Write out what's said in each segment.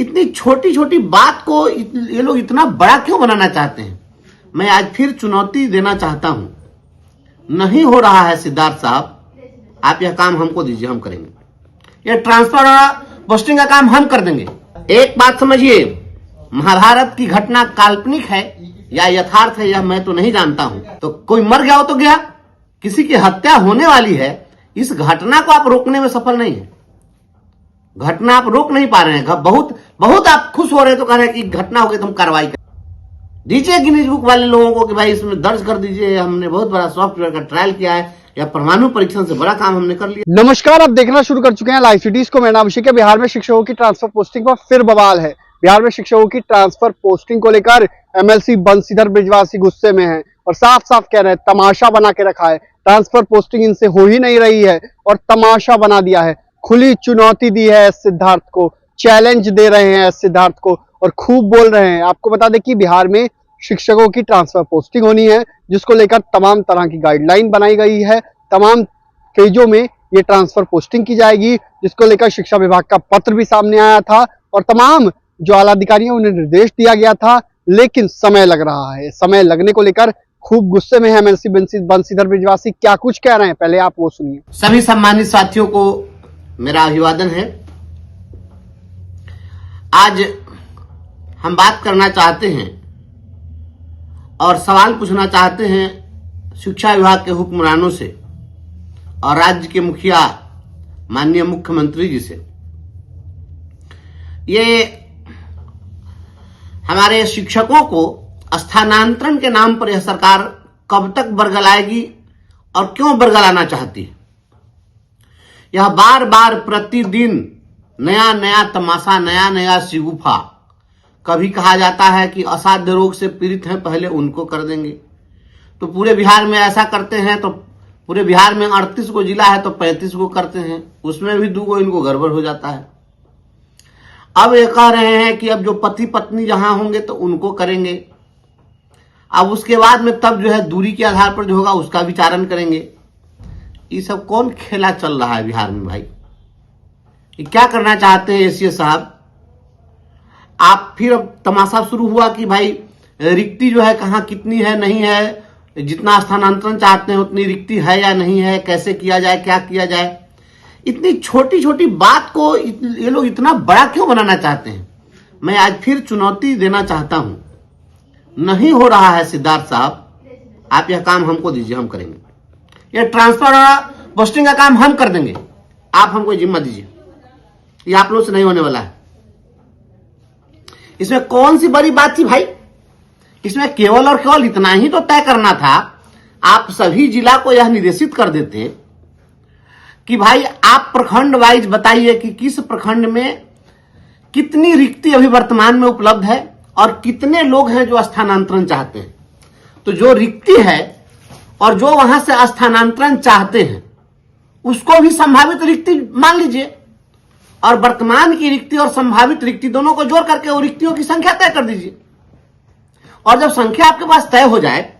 इतनी छोटी छोटी बात को ये लोग इतना बड़ा क्यों बनाना चाहते हैं। मैं आज फिर चुनौती देना चाहता हूं, नहीं हो रहा है सिद्धार्थ साहब, आप यह काम हमको दीजिए, हम करेंगे। यह ट्रांसफर और पोस्टिंग का काम हम कर देंगे। एक बात समझिए, महाभारत की घटना काल्पनिक है या यथार्थ है यह मैं तो नहीं जानता हूं। तो कोई मर गया हो तो गया, किसी की हत्या होने वाली है, इस घटना को आप रोकने में सफल नहीं है। घटना आप रोक नहीं पा रहे हैं। बहुत आप खुश हो रहे तो कह रहे हैं कि घटना हो गई तो हम कार्रवाई करें। दीजिए गिनीज बुक वाले लोगों को कि भाई इसमें दर्ज कर दीजिए, हमने बहुत बड़ा सॉफ्टवेयर का ट्रायल किया है, या परमाणु परीक्षण से बड़ा काम हमने कर लिया। नमस्कार, आप देखना शुरू कर चुके हैं लाइव सिटीज को। मेरा नाम अभिषेक है। बिहार में शिक्षकों की ट्रांसफर पोस्टिंग पर फिर बवाल है। बिहार में शिक्षकों की ट्रांसफर पोस्टिंग को लेकर एमएलसी बंशीधर ब्रिजवासी गुस्से में है और साफ साफ कह रहे हैं तमाशा बना के रखा है। ट्रांसफर पोस्टिंग इनसे हो ही नहीं रही है और तमाशा बना दिया है। खुली चुनौती दी है सिद्धार्थ को, चैलेंज दे रहे हैं सिद्धार्थ को और खूब बोल रहे हैं। आपको बता दें कि बिहार में शिक्षकों की ट्रांसफर पोस्टिंग होनी है, जिसको लेकर तमाम तरह की गाइडलाइन बनाई गई है। तमाम फेजों में ये ट्रांसफर पोस्टिंग की जाएगी, जिसको लेकर शिक्षा विभाग का पत्र भी सामने आया था और तमाम जो आला अधिकारी हैं उन्हें निर्देश दिया गया था, लेकिन समय लग रहा है। समय लगने को लेकर खूब गुस्से में है एमएलसी बंशीधर ब्रिजवासी। क्या कुछ कह रहे हैं, पहले आप वो सुनिए। सभी सम्मानित साथियों को मेरा अभिवादन है। आज हम बात करना चाहते हैं और सवाल पूछना चाहते हैं शिक्षा विभाग के हुक्मरानों से और राज्य के मुखिया माननीय मुख्यमंत्री जी से। ये हमारे शिक्षकों को स्थानांतरण के नाम पर यह सरकार कब तक बरगलाएगी और क्यों बरगलाना चाहती है। यह बार बार प्रतिदिन नया नया तमाशा, नया नया शिगुफा। कभी कहा जाता है कि असाध्य रोग से पीड़ित हैं, पहले उनको कर देंगे। तो पूरे बिहार में ऐसा करते हैं, तो पूरे बिहार में 38 को जिला है तो 35 को करते हैं, उसमें भी 2 को इनको गड़बड़ हो जाता है। अब ये कह रहे हैं कि अब जो पति पत्नी जहां होंगे तो उनको करेंगे। अब उसके बाद में तब जो है दूरी के आधार पर जो होगा उसका विचारण करेंगे। ये सब कौन खेला चल रहा है बिहार में भाई? ये क्या करना चाहते हैं एसीएस साहब? आप फिर अब तमाशा शुरू हुआ कि भाई रिक्ति जो है कहाँ कितनी है, नहीं है, जितना स्थानांतरण चाहते हैं उतनी रिक्ति है या नहीं है, कैसे किया जाए, क्या किया जाए। इतनी छोटी छोटी बात को ये लोग इतना बड़ा क्यों बनाना चाहते हैं। मैं आज फिर चुनौती देना चाहता हूं, नहीं हो रहा है सिद्धार्थ साहब, आप यह काम हमको दीजिए, हम करेंगे। यह ट्रांसफर और पोस्टिंग का काम हम कर देंगे, आप हमको जिम्मा दीजिए। ये आप लोग से नहीं होने वाला है। इसमें कौन सी बड़ी बात थी भाई? इसमें केवल और केवल इतना ही तो तय करना था। आप सभी जिला को यह निर्देशित कर देते कि भाई आप प्रखंड वाइज बताइए कि किस प्रखंड में कितनी रिक्ति अभी वर्तमान में उपलब्ध है और कितने लोग हैं जो स्थानांतरण चाहते हैं। तो जो रिक्ति है और जो वहां से स्थानांतरण चाहते हैं उसको भी संभावित रिक्ति मान लीजिए, और वर्तमान की रिक्ति और संभावित रिक्ति दोनों को जोड़ करके वो रिक्तियों की संख्या तय कर दीजिए। और जब संख्या आपके पास तय हो जाए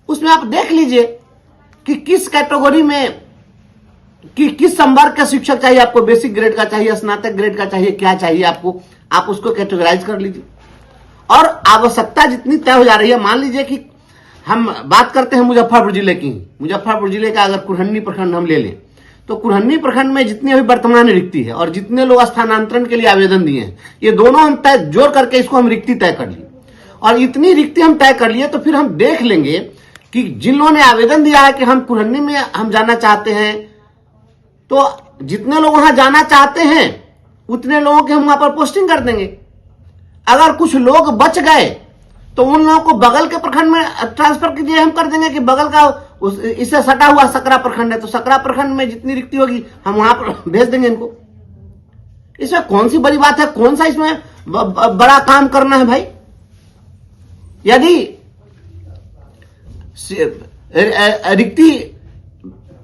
उसमें आप देख लीजिए कि किस कैटेगरी में कि किस संवर्ग का शिक्षक चाहिए आपको, बेसिक ग्रेड का चाहिए, स्नातक ग्रेड का चाहिए, क्या चाहिए आपको, आप उसको कैटेगराइज कर लीजिए। और आवश्यकता जितनी तय हो जा रही है, मान लीजिए कि हम बात करते हैं मुजफ्फरपुर जिले की। मुजफ्फरपुर जिले का अगर कुरहन्नी प्रखंड हम ले लें तो कुरहन्नी प्रखंड में जितनी अभी वर्तमान रिक्ति है और जितने लोग स्थानांतरण के लिए आवेदन दिए हैं, ये दोनों हम तय जोड़ करके इसको हम रिक्ति तय कर लिए। और इतनी रिक्ति हम तय कर लिए तो फिर हम देख लेंगे कि जिन लोगों ने आवेदन दिया है कि हम कुरहन्नी में हम जाना चाहते हैं, तो जितने लोग वहां जाना चाहते हैं उतने लोगों के हम वहां पर पोस्टिंग कर देंगे। अगर कुछ लोग बच गए तो उन लोगों को बगल के प्रखंड में ट्रांसफर कीजिए, हम कर देंगे कि बगल का इससे सटा हुआ सकरा प्रखंड है तो सकरा प्रखंड में जितनी रिक्ति होगी हम वहां पर भेज देंगे इनको। इसमें कौन सी बड़ी बात है? कौन सा इसमें बड़ा काम करना है भाई? यदि रिक्ति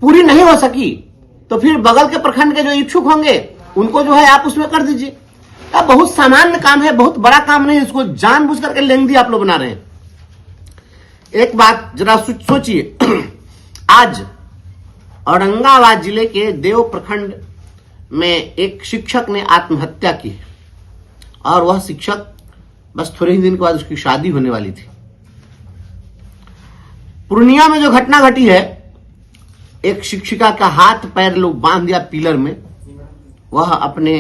पूरी नहीं हो सकी तो फिर बगल के प्रखंड के जो इच्छुक होंगे उनको जो है आप उसमें कर दीजिए। अब बहुत सामान्य काम है, बहुत बड़ा काम नहीं, इसको जानबूझ करके लेंदी आप लोग बना रहे हैं। एक बात जरा सोचिए, आज औरंगाबाद जिले के देव प्रखंड में एक शिक्षक ने आत्महत्या की। और वह शिक्षक बस थोड़े ही दिन के बाद उसकी शादी होने वाली थी। पूर्णिया में जो घटना घटी है, एक शिक्षिका का हाथ पैर लोग बांध दिया पिलर में, वह अपने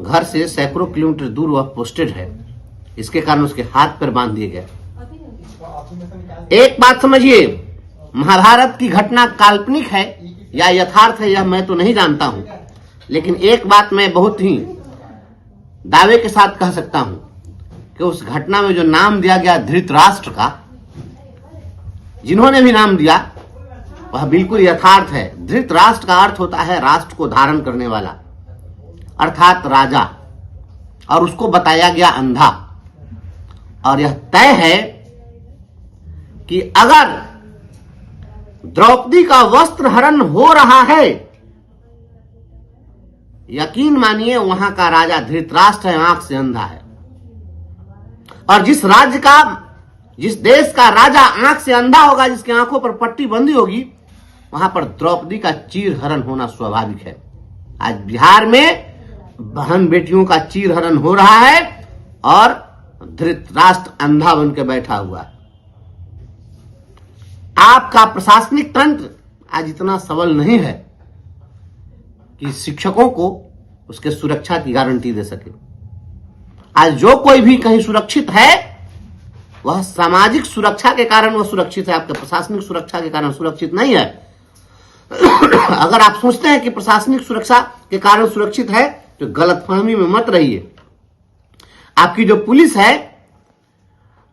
घर से सैकड़ों किलोमीटर दूर वह पोस्टेड है, इसके कारण उसके हाथ पैर बांध दिए गए। एक बात समझिए, महाभारत की घटना काल्पनिक है या यथार्थ है यह मैं तो नहीं जानता हूं, लेकिन एक बात मैं बहुत ही दावे के साथ कह सकता हूं कि उस घटना में जो नाम दिया गया धृतराष्ट्र का, जिन्होंने भी नाम दिया वह बिल्कुल यथार्थ है। धृतराष्ट्र का अर्थ होता है राष्ट्र को धारण करने वाला, अर्थात राजा, और उसको बताया गया अंधा। और यह तय है कि अगर द्रौपदी का वस्त्र हरण हो रहा है, यकीन मानिए वहां का राजा धृतराष्ट्र है, आंख से अंधा है। और जिस देश का राजा आंख से अंधा होगा, जिसकी आंखों पर पट्टी बंधी होगी, वहां पर द्रौपदी का चीर हरण होना स्वाभाविक है। आज बिहार में बहन बेटियों का चीर हरण हो रहा है और धृतराष्ट्र अंधा बन के बैठा हुआ है। आपका प्रशासनिक तंत्र आज इतना सबल नहीं है कि शिक्षकों को उसके सुरक्षा की गारंटी दे सके। आज जो कोई भी कहीं सुरक्षित है, वह सामाजिक सुरक्षा के कारण वह सुरक्षित है, आपके प्रशासनिक सुरक्षा के कारण सुरक्षित नहीं है। अगर आप सोचते हैं कि प्रशासनिक सुरक्षा के कारण सुरक्षित है, तो गलतफहमी में मत रहिए। आपकी जो पुलिस है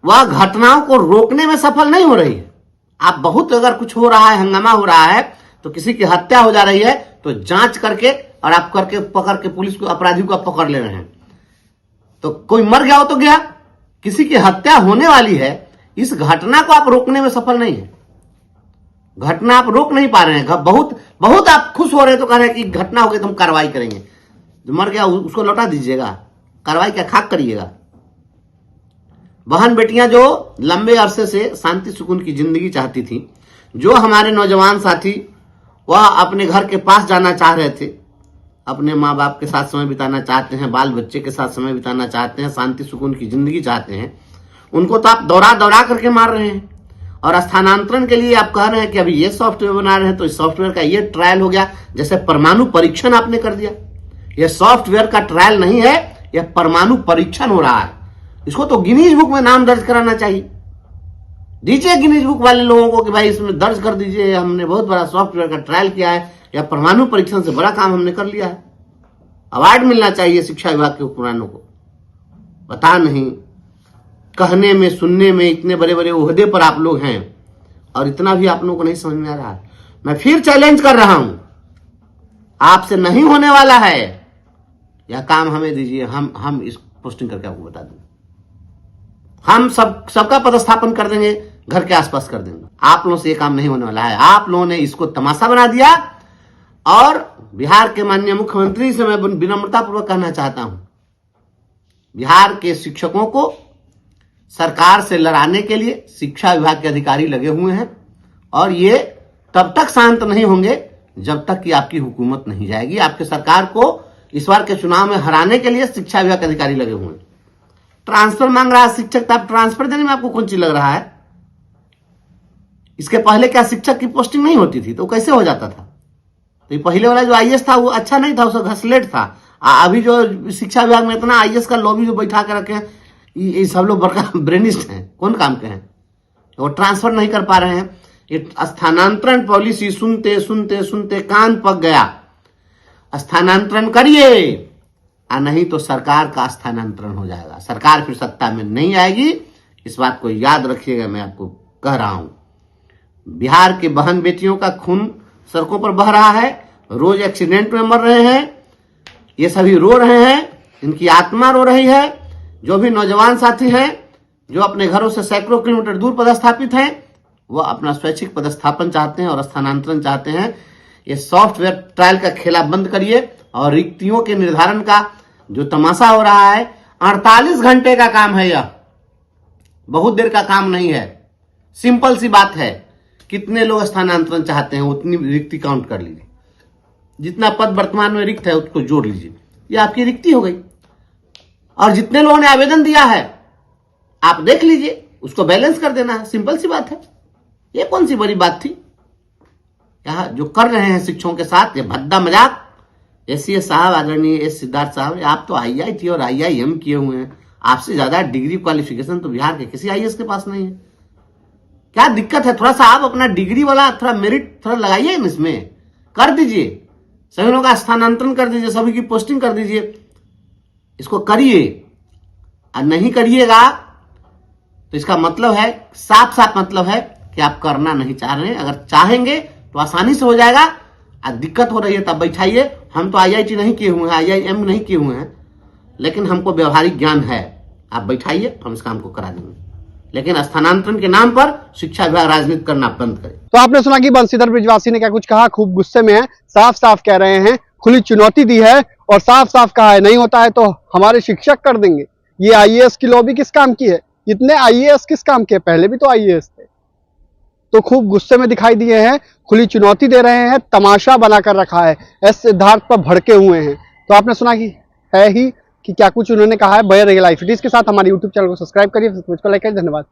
वह घटनाओं को रोकने में सफल नहीं हो रही है। आप बहुत, अगर कुछ हो रहा है, हंगामा हो रहा है, तो किसी की हत्या हो जा रही है, तो जांच करके और आप करके पकड़ के पुलिस को, अपराधी को आप पकड़ ले रहे हैं। तो कोई मर गया हो तो गया, किसी की हत्या होने वाली है, इस घटना को आप रोकने में सफल नहीं है। घटना आप रोक नहीं पा रहे हैं। बहुत आप खुश हो रहे हैं तो कह रहे हैं कि घटना हो गई तो हम कार्रवाई करेंगे। जो मर गया उसको लौटा दीजिएगा, कार्रवाई क्या खाक करिएगा। बहन बेटियां जो लंबे अरसे से शांति सुकून की जिंदगी चाहती थी, जो हमारे नौजवान साथी वह अपने घर के पास जाना चाह रहे थे, अपने माँ बाप के साथ समय बिताना चाहते हैं, बाल बच्चे के साथ समय बिताना चाहते हैं, शांति सुकून की जिंदगी चाहते हैं, उनको तो आप दौड़ा दौड़ा करके मार रहे हैं। और स्थानांतरण के लिए आप कह रहे हैं कि अभी ये सॉफ्टवेयर बना रहे हैं, तो इस सॉफ्टवेयर का ये ट्रायल हो गया, जैसे परमाणु परीक्षण आपने कर दिया। यह सॉफ्टवेयर का ट्रायल नहीं है, यह परमाणु परीक्षण हो रहा है। इसको तो गिनीज बुक में नाम दर्ज कराना चाहिए। दीजिए गिनीज बुक वाले लोगों को कि भाई इसमें दर्ज कर दीजिए, हमने बहुत बड़ा सॉफ्टवेयर का ट्रायल किया है, या परमाणु परीक्षण से बड़ा काम हमने कर लिया है। अवार्ड मिलना चाहिए शिक्षा विभाग के उपकरणों को। पता नहीं, कहने में सुनने में इतने बड़े बड़े ओहदे पर आप लोग हैं और इतना भी आप लोगों को नहीं समझ में आ रहा है। मैं फिर चैलेंज कर रहा हूं, आपसे नहीं होने वाला है, यह काम हमें दीजिए, हम इस पोस्टिंग करके आपको बता देंगे। हम सबका पदस्थापन कर देंगे, घर के आसपास कर देंगे। आप लोगों से ये काम नहीं होने वाला है। आप लोगों ने इसको तमाशा बना दिया। और बिहार के माननीय मुख्यमंत्री से मैं विनम्रता पूर्वक कहना चाहता हूं, बिहार के शिक्षकों को सरकार से लड़ाने के लिए शिक्षा विभाग के अधिकारी लगे हुए हैं, और ये तब तक शांत नहीं होंगे जब तक कि आपकी हुकूमत नहीं जाएगी। आपके सरकार को इस बार के चुनाव में हराने के लिए शिक्षा विभाग के अधिकारी लगे हुए हैं। ट्रांसफर मांग रहा है शिक्षक, तो आप ट्रांसफर देने में आपको कौन चीज लग रहा है? इसके पहले क्या शिक्षक की पोस्टिंग नहीं होती थी? तो कैसे हो जाता था? तो पहले वाला जो आईएएस था वो अच्छा नहीं था, उसका घसलेट था। अभी जो शिक्षा विभाग में इतना आईएएस का लॉबी जो बैठा के रखे हैं, ये सब लोग बड़का ब्रेनिस्ट हैं, कौन काम के हैं? वो ट्रांसफर नहीं कर पा रहे हैं। ये स्थानांतरण पॉलिसी सुनते सुनते सुनते कान पक गया। स्थानांतरण करिए, नहीं तो सरकार का स्थानांतरण हो जाएगा। सरकार फिर सत्ता में नहीं आएगी, इस बात को याद रखिएगा। मैं आपको कह रहा हूं, बिहार के बहन बेटियों का खून सड़कों पर बह रहा है, रोज एक्सीडेंट में मर रहे हैं, ये सभी रो रहे हैं, इनकी आत्मा रो रही है। जो भी नौजवान साथी हैं जो अपने घरों से सैकड़ों किलोमीटर दूर पदस्थापित हैं, वह अपना स्वैच्छिक पदस्थापन चाहते हैं और स्थानांतरण चाहते हैं। ये सॉफ्टवेयर ट्रायल का खेला बंद करिए और रिक्तियों के निर्धारण का जो तमाशा हो रहा है, 48 घंटे का काम है यह, बहुत देर का काम नहीं है। सिंपल सी बात है, कितने लोग स्थानांतरण चाहते हैं उतनी रिक्ति काउंट कर लीजिए, जितना पद वर्तमान में रिक्त है उसको जोड़ लीजिए, ये आपकी रिक्ति हो गई। और जितने लोगों ने आवेदन दिया है आप देख लीजिए, उसको बैलेंस कर देना है, सिंपल सी बात है। ये कौन सी बड़ी बात थी? यहाँ जो कर रहे हैं शिक्षकों के साथ ये भद्दा मजाक, एसीएस साहब, आदरणीय एस सिद्धार्थ साहब, आप तो आईआईटी और आईआईएम किए हुए हैं, आपसे ज्यादा डिग्री क्वालिफिकेशन तो बिहार के किसी आईएएस के पास नहीं है। क्या दिक्कत है? थोड़ा सा आप अपना डिग्री वाला थोड़ा मेरिट थोड़ा लगाइए इसमें, कर दीजिए, सभी लोगों का स्थानांतरण कर दीजिए, सभी की पोस्टिंग कर दीजिए, इसको करिए। और नहीं करिएगा तो इसका मतलब है, साफ साफ मतलब है कि आप करना नहीं चाह रहे हैं। अगर चाहेंगे तो आसानी से हो जाएगा। और दिक्कत हो रही है तब बैठाइए। हम तो आईआईटी नहीं किए हुए हैं, आईआईएम नहीं किए हुए हैं, लेकिन हमको व्यवहारिक ज्ञान है। आप बैठाइए, हम इस काम को करा देंगे। लेकिन स्थानांतरण के नाम पर शिक्षा विभाग राजनीति करना बंद करे। तो आपने सुना कि बंशीधर ब्रिजवासी ने क्या कुछ कहा, खूब गुस्से में है, साफ साफ कह रहे हैं, खुली चुनौती दी है और साफ साफ कहा है नहीं होता है तो हमारे शिक्षक कर देंगे। ये आईएएस की लॉबी किस काम की है? इतने आईएएस किस काम के? पहले भी तो आईएएस थे। तो खूब गुस्से में दिखाई दिए हैं, खुली चुनौती दे रहे हैं, तमाशा बनाकर रखा है, एस सिद्धार्थ पर भड़के हुए हैं। तो आपने सुना कि है ही कि क्या कुछ उन्होंने कहा है। बने रहिए लाइव सिटीज के साथ, हमारे यूट्यूब चैनल को सब्सक्राइब करिए, फेसबुक को लाइक करिए। धन्यवाद।